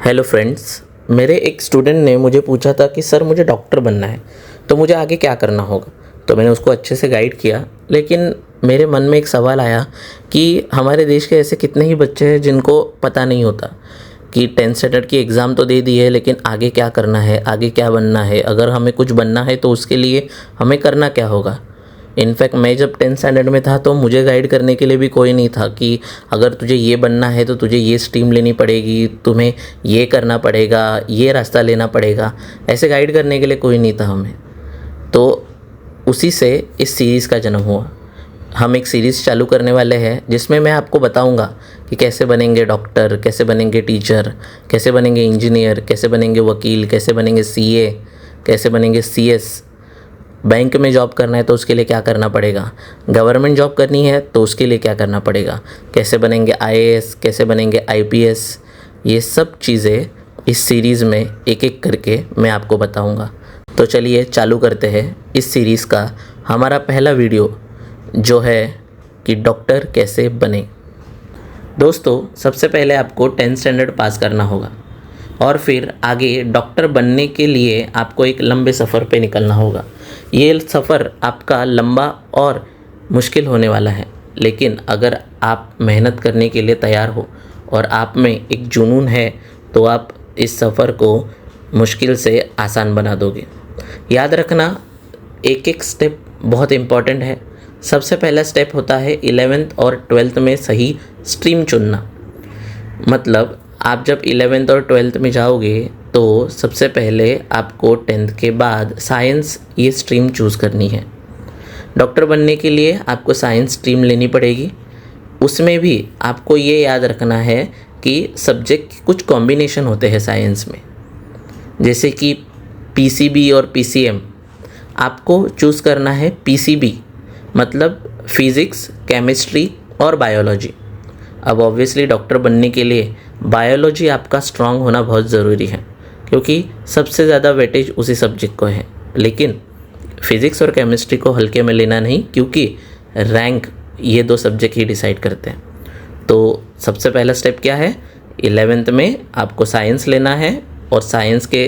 Hello friends, मेरे एक student ने मुझे पूछा था कि सर मुझे डॉक्टर बनना है तो मुझे आगे क्या करना होगा। तो मैंने उसको अच्छे से गाइड किया, लेकिन मेरे मन में एक सवाल आया कि हमारे देश के ऐसे कितने ही बच्चे हैं जिनको पता नहीं होता कि 10th स्टैंडर्ड की एग्ज़ाम तो दे दी है, लेकिन आगे क्या करना है, आगे क्या बनना है, अगर हमें कुछ बनना है तो उसके लिए हमें करना क्या होगा। इनफैक्ट मैं जब 10th स्टैंडर्ड में था तो मुझे गाइड करने के लिए भी कोई नहीं था कि अगर तुझे ये बनना है तो तुझे ये स्ट्रीम लेनी पड़ेगी, तुम्हें ये करना पड़ेगा, ये रास्ता लेना पड़ेगा। ऐसे गाइड करने के लिए कोई नहीं था हमें। तो उसी से इस सीरीज़ का जन्म हुआ। हम एक सीरीज़ चालू करने वाले हैं जिसमें मैं आपको बताऊंगा कि कैसे बनेंगे डॉक्टर, कैसे बनेंगे टीचर, कैसे बनेंगे इंजीनियर, कैसे बनेंगे वकील, कैसे बनेंगे सीए, कैसे बनेंगे सीएस। बैंक में जॉब करना है तो उसके लिए क्या करना पड़ेगा, गवर्नमेंट जॉब करनी है तो उसके लिए क्या करना पड़ेगा, कैसे बनेंगे आईएएस, कैसे बनेंगे आईपीएस। ये सब चीज़ें इस सीरीज़ में एक एक करके मैं आपको बताऊंगा। तो चलिए चालू करते हैं इस सीरीज़ का हमारा पहला वीडियो, जो है कि डॉक्टर कैसे बने। दोस्तों, सबसे पहले आपको 10th स्टैंडर्ड पास करना होगा और फिर आगे डॉक्टर बनने के लिए आपको एक लंबे सफ़र पे निकलना होगा। ये सफ़र आपका लंबा और मुश्किल होने वाला है, लेकिन अगर आप मेहनत करने के लिए तैयार हो और आप में एक जुनून है तो आप इस सफ़र को मुश्किल से आसान बना दोगे। याद रखना, एक एक स्टेप बहुत इम्पॉर्टेंट है। सबसे पहला स्टेप होता है 11th और 12th में सही स्ट्रीम चुनना। मतलब आप जब 11th और 12th में जाओगे तो सबसे पहले आपको 10th के बाद साइंस ये स्ट्रीम चूज़ करनी है। डॉक्टर बनने के लिए आपको साइंस स्ट्रीम लेनी पड़ेगी। उसमें भी आपको ये याद रखना है कि सब्जेक्ट के कुछ कॉम्बिनेशन होते हैं साइंस में, जैसे कि पीसीबी और पीसीएम। आपको चूज़ करना है पीसीबी, मतलब फिज़िक्स, केमिस्ट्री और बायोलॉजी। अब ऑब्वियसली डॉक्टर बनने के लिए बायोलॉजी आपका स्ट्रांग होना बहुत ज़रूरी है, क्योंकि सबसे ज़्यादा वेटेज उसी सब्जेक्ट को है। लेकिन फिज़िक्स और केमिस्ट्री को हल्के में लेना नहीं, क्योंकि रैंक ये दो सब्जेक्ट ही डिसाइड करते हैं। तो सबसे पहला स्टेप क्या है, 11th में आपको साइंस लेना है और साइंस के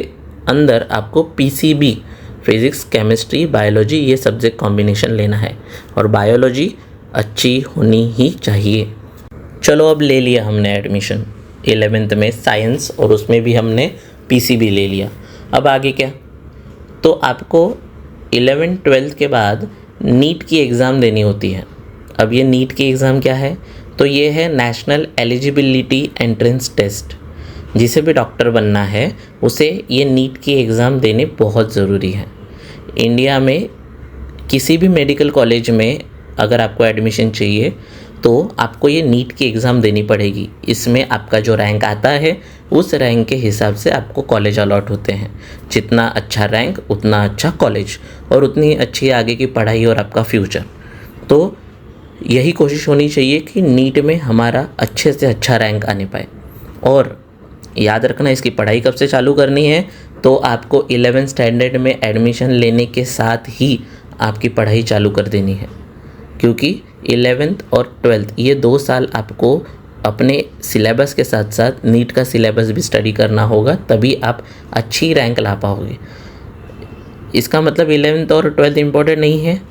अंदर आपको पीसीबी, फिज़िक्स, केमिस्ट्री, बायोलॉजी ये सब्जेक्ट कॉम्बिनेशन लेना है, और बायोलॉजी अच्छी होनी ही चाहिए। चलो, अब ले लिया हमने एडमिशन 11th में साइंस और उसमें भी हमने पीसीबी ले लिया। अब आगे क्या, तो आपको 11th 12th के बाद नीट की एग्ज़ाम देनी होती है। अब ये नीट की एग्ज़ाम क्या है, तो ये है नेशनल एलिजिबिलिटी एंट्रेंस टेस्ट। जिसे भी डॉक्टर बनना है उसे ये नीट की एग्ज़ाम देने बहुत ज़रूरी है। इंडिया में किसी भी मेडिकल कॉलेज में अगर आपको एडमिशन चाहिए तो आपको ये नीट की एग्ज़ाम देनी पड़ेगी। इसमें आपका जो रैंक आता है उस रैंक के हिसाब से आपको कॉलेज अलॉट होते हैं। जितना अच्छा रैंक उतना अच्छा कॉलेज और उतनी अच्छी आगे की पढ़ाई और आपका फ्यूचर। तो यही कोशिश होनी चाहिए कि नीट में हमारा अच्छे से अच्छा रैंक आने पाए। और याद रखना, इसकी पढ़ाई कब से चालू करनी है, तो आपको 11th स्टैंडर्ड में एडमिशन लेने के साथ ही आपकी पढ़ाई चालू कर देनी है, क्योंकि 11th और 12th ये 2 साल आपको अपने सिलेबस के साथ साथ नीट का सिलेबस भी स्टडी करना होगा, तभी आप अच्छी रैंक ला पाओगे। इसका मतलब 11th और 12th इम्पोर्टेंट नहीं है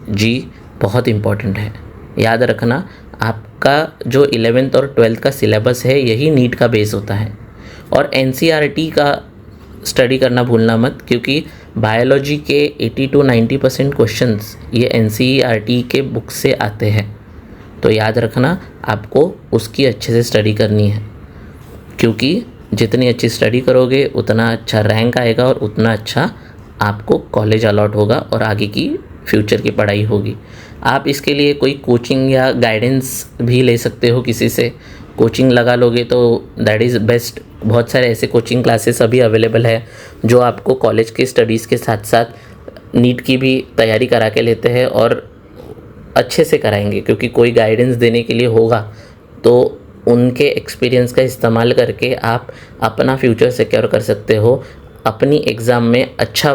जी, बहुत इम्पोर्टेंट है। याद रखना, आपका जो 11th और 12th का सिलेबस है यही नीट का बेस होता है। और एनसीईआरटी का स्टडी करना भूलना मत, क्योंकि बायोलॉजी के 80 to 90% क्वेश्चंस ये एनसीईआरटी के बुक से आते हैं। तो याद रखना, आपको उसकी अच्छे से स्टडी करनी है, क्योंकि जितनी अच्छी स्टडी करोगे उतना अच्छा रैंक आएगा और उतना अच्छा आपको कॉलेज अलॉट होगा और आगे की फ्यूचर की पढ़ाई होगी। आप इसके लिए कोई कोचिंग या गाइडेंस भी ले सकते हो किसी से। कोचिंग लगा लोगे तो दैट इज़ बेस्ट। बहुत सारे ऐसे कोचिंग क्लासेस अभी अवेलेबल है जो आपको कॉलेज की स्टडीज़ के साथ साथ नीट की भी तैयारी करा के लेते हैं और अच्छे से कराएंगे, क्योंकि कोई गाइडेंस देने के लिए होगा तो उनके एक्सपीरियंस का इस्तेमाल करके आप अपना फ्यूचर सिक्योर कर सकते हो, अपनी एग्ज़ाम में अच्छा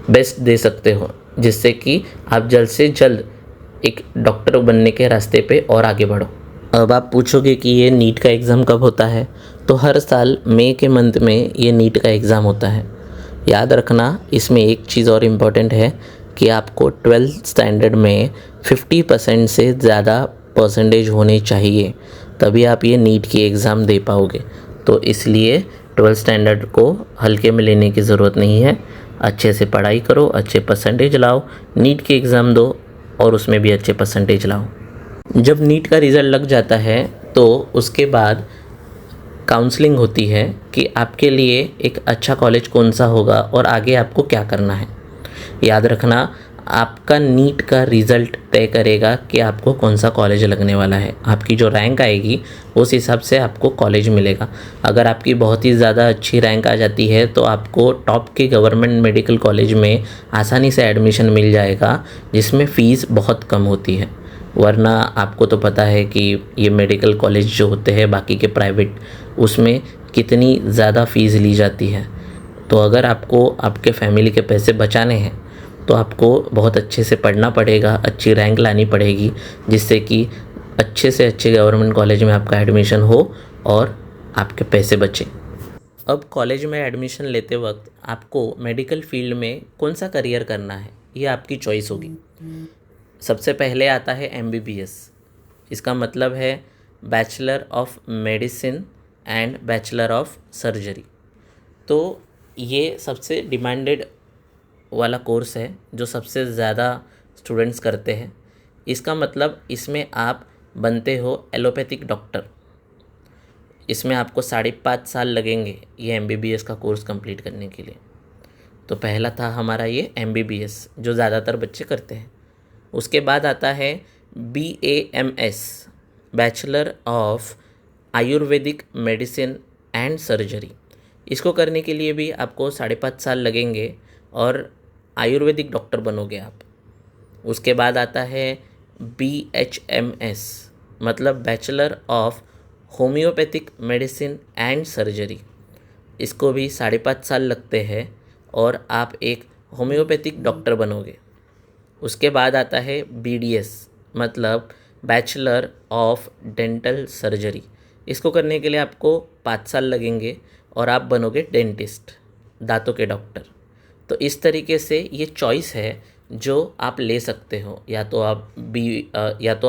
बेस्ट दे सकते हो, जिससे कि आप जल्द से जल्द एक डॉक्टर बनने के रास्ते पे और आगे बढ़ो। अब आप पूछोगे कि ये नीट का एग्ज़ाम कब होता है, तो हर साल मई के मंथ में ये नीट का एग्ज़ाम होता है। याद रखना, इसमें एक चीज़ और इम्पॉर्टेंट है कि आपको 12th स्टैंडर्ड में 50% से ज़्यादा परसेंटेज होने चाहिए, तभी आप ये नीट की एग्ज़ाम दे पाओगे। तो इसलिए 12th स्टैंडर्ड को हल्के में लेने की ज़रूरत नहीं है। अच्छे से पढ़ाई करो, अच्छे परसेंटेज लाओ, नीट की एग्ज़ाम दो और उसमें भी अच्छे परसेंटेज लाओ। जब नीट का रिज़ल्ट लग जाता है तो उसके बाद काउंसलिंग होती है कि आपके लिए एक अच्छा कॉलेज कौन सा होगा और आगे आपको क्या करना है। याद रखना, आपका नीट का रिज़ल्ट तय करेगा कि आपको कौन सा कॉलेज लगने वाला है। आपकी जो रैंक आएगी उस हिसाब से आपको कॉलेज मिलेगा। अगर आपकी बहुत ही ज़्यादा अच्छी रैंक आ जाती है तो आपको टॉप के गवर्नमेंट मेडिकल कॉलेज में आसानी से एडमिशन मिल जाएगा, जिसमें फ़ीस बहुत कम होती है। वरना आपको तो पता है कि ये मेडिकल कॉलेज जो होते हैं बाकी के प्राइवेट, उसमें कितनी ज़्यादा फ़ीस ली जाती है। तो अगर आपको आपके फैमिली के पैसे बचाने हैं तो आपको बहुत अच्छे से पढ़ना पड़ेगा, अच्छी रैंक लानी पड़ेगी, जिससे कि अच्छे से अच्छे गवर्नमेंट कॉलेज में आपका एडमिशन हो और आपके पैसे बचे। अब कॉलेज में एडमिशन लेते वक्त आपको मेडिकल फील्ड में कौन सा करियर करना है, ये आपकी चॉइस होगी। सबसे पहले आता है MBBS। इसका मतलब है bachelor of medicine and bachelor of surgery. तो ये सबसे डिमांडेड वाला कोर्स है जो सबसे ज़्यादा स्टूडेंट्स करते हैं। इसका मतलब इसमें आप बनते हो एलोपैथिक डॉक्टर। इसमें आपको 5.5 साल लगेंगे ये MBBS का कोर्स कंप्लीट करने के लिए। तो पहला था हमारा ये MBBS जो ज़्यादातर बच्चे करते हैं। उसके बाद आता है BAMS, bachelor of Ayurvedic medicine and surgery. इसको करने के लिए भी आपको 5.5 साल लगेंगे और आयुर्वेदिक डॉक्टर बनोगे आप। उसके बाद आता है BHMS, मतलब bachelor of homeopathic medicine and surgery. इसको भी 5.5 साल लगते हैं और आप एक होम्योपैथिक डॉक्टर बनोगे। उसके बाद आता है BDS, मतलब बैचलर ऑफ डेंटल सर्जरी। इसको करने के लिए आपको 5 साल लगेंगे और आप बनोगे डेंटिस्ट, दांतों के डॉक्टर। तो इस तरीके से ये चॉइस है जो आप ले सकते हो। या तो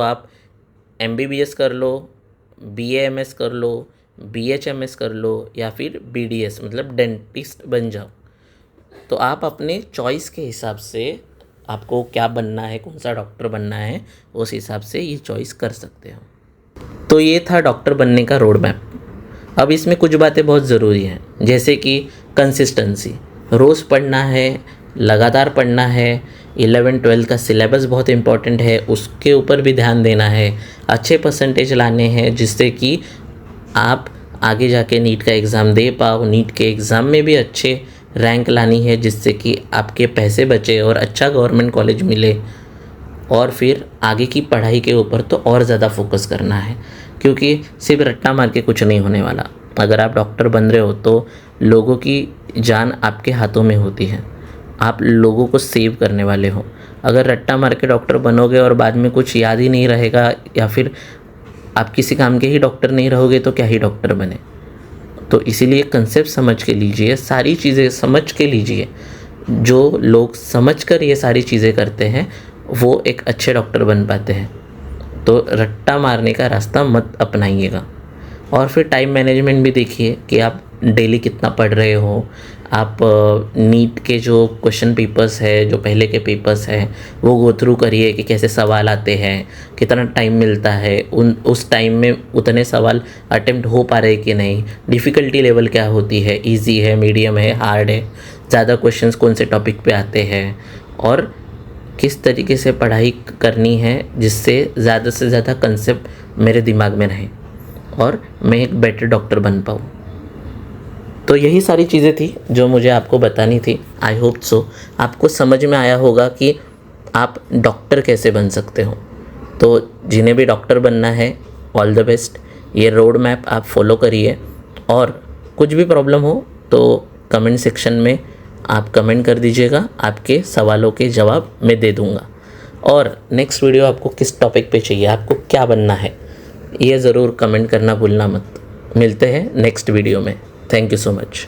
आप MBBS कर लो, BAMS कर लो, BHMS कर लो, या फिर BDS मतलब डेंटिस्ट बन जाओ। तो आप अपने चॉइस के हिसाब से आपको क्या बनना है, कौन सा डॉक्टर बनना है, उस हिसाब से ये चॉइस कर सकते हो। तो ये था डॉक्टर बनने का रोड मैप। अब इसमें कुछ बातें बहुत ज़रूरी हैं, जैसे कि कंसिस्टेंसी, रोज़ पढ़ना है, लगातार पढ़ना है। 11-12 का सिलेबस बहुत इंपॉर्टेंट है, उसके ऊपर भी ध्यान देना है। अच्छे परसेंटेज लाने हैं जिससे कि आप आगे जाके नीट का एग्ज़ाम दे पाओ। नीट के एग्ज़ाम में भी अच्छे रैंक लानी है जिससे कि आपके पैसे बचे और अच्छा गवर्नमेंट कॉलेज मिले। और फिर आगे की पढ़ाई के ऊपर तो और ज़्यादा फोकस करना है, क्योंकि सिर्फ रट्टा मार के कुछ नहीं होने वाला। अगर आप डॉक्टर बन रहे हो तो लोगों की जान आपके हाथों में होती है, आप लोगों को सेव करने वाले हो। अगर रट्टा मार के डॉक्टर बनोगे और बाद में कुछ याद ही नहीं रहेगा, या फिर आप किसी काम के ही डॉक्टर नहीं रहोगे, तो क्या ही डॉक्टर बने। तो इसीलिए कंसेप्ट समझ के लीजिए, सारी चीज़ें समझ के लीजिए। जो लोग समझ कर ये सारी चीज़ें करते हैं वो एक अच्छे डॉक्टर बन पाते हैं। तो रट्टा मारने का रास्ता मत अपनाइएगा। और फिर टाइम मैनेजमेंट भी देखिए कि आप डेली कितना पढ़ रहे हो। आप नीट के जो क्वेश्चन पेपर्स है, जो पहले के पेपर्स हैं, वो गो थ्रू करिए कि कैसे सवाल आते हैं, कितना टाइम मिलता है, उस टाइम में उतने सवाल अटेम्प्ट हो पा रहे कि नहीं, डिफ़िकल्टी लेवल क्या होती है, इजी है, मीडियम है, हार्ड है, ज़्यादा क्वेश्चंस कौन से टॉपिक पे आते हैं, और किस तरीके से पढ़ाई करनी है जिससे ज़्यादा से ज़्यादा कंसेप्ट मेरे दिमाग में रहे और मैं एक बेटर डॉक्टर बन पाऊँ। तो यही सारी चीज़ें थी जो मुझे आपको बतानी थी। आई होप सो आपको समझ में आया होगा कि आप डॉक्टर कैसे बन सकते हो। तो जिन्हें भी डॉक्टर बनना है, ऑल द बेस्ट। ये रोड मैप आप फॉलो करिए, और कुछ भी प्रॉब्लम हो तो कमेंट सेक्शन में आप कमेंट कर दीजिएगा, आपके सवालों के जवाब मैं दे दूँगा। और नेक्स्ट वीडियो आपको किस टॉपिक पे चाहिए, आपको क्या बनना है, ये ज़रूर कमेंट करना भूलना मत। मिलते हैं नेक्स्ट वीडियो में। Thank you so much.